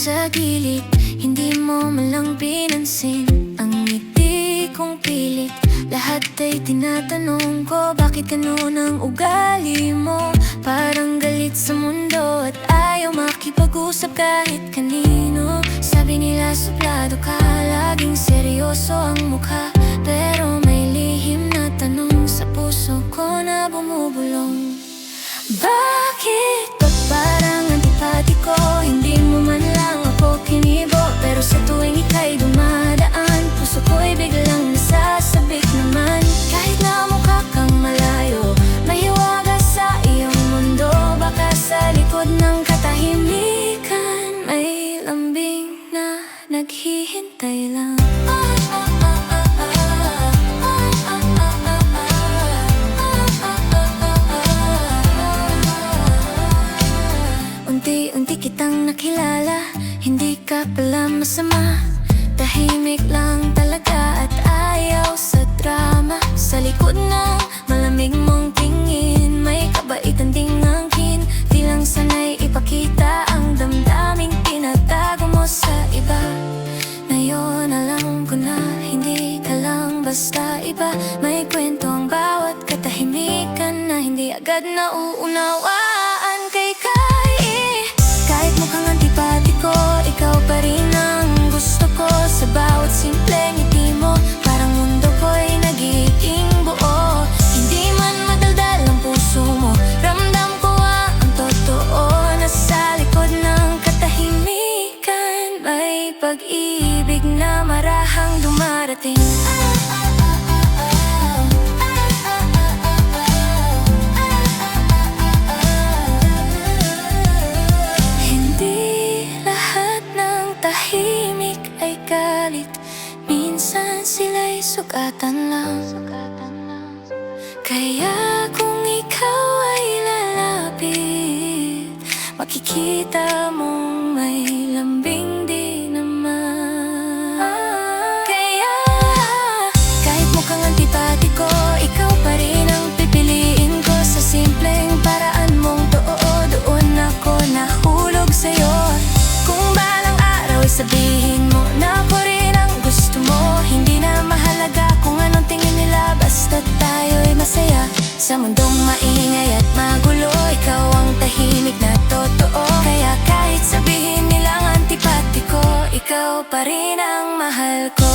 sa gilid, hindi mo man lang pinansin ang ngiti kong pilit. Lahat ay tinatanong ko, bakit ganun ang ugali mo? Parang galit sa mundo at ayaw makipag-usap kahit kanino. Sabi nila suplado ka, laging seryoso ang mukha, pero may lihim na tanong sa puso ko na bumubulong. Bakit ba parang antipatiko? Hindi mo man lang ako kinibo, pero sa tuwing ika'y dumadaan, puso ko'y biglang nasasabik naman. Kahit na mukha kang malayo, may hiwaga sa iyong mundo. Baka sa likod ng katahimikan may lambing na naghihintay lang. Unti-unti kitang nakilala, hindi ka pala masama. Tahimik lang talaga at ayaw sa drama. Sa likod ng malamig mong tingin, may kabaitan ding angkin. Di lang sanay ipakita ang damdaming tinatago mo sa iba. Ngayon alam ko na hindi ka lang basta iba. May kwento ang bawat katahimikan na hindi agad nauunawaan kay kahit mukhang antipatiko, ikaw pa rin ang gusto ko. Sa bawat simpleng ngiti mo, parang mundo ko'y nagiging buo. Hindi man madaldal ang puso mo, ramdam ko ang totoo. Nasa likod ng katahimikan, may pag-ibig na marahang dumarating. Minsan sila'y sugatan lang. Kaya kung ikaw ay lalapit, makikita mong may lambing di naman. Kaya kahit mukhang antipatiko, ikaw pa rin ang pipiliin ko. Sa simpleng paraan mong doon ako nahulog sa'yo. Kung balang araw ay sabihin mo na ako rin ang gusto mo, hindi na mahalaga kung anong tingin nila, basta tayo'y masaya. Sa mundong maingay at magulo, ikaw ang tahimik na totoo. Kaya kahit sabihin nilang antipatiko, ikaw pa rin ang mahal ko.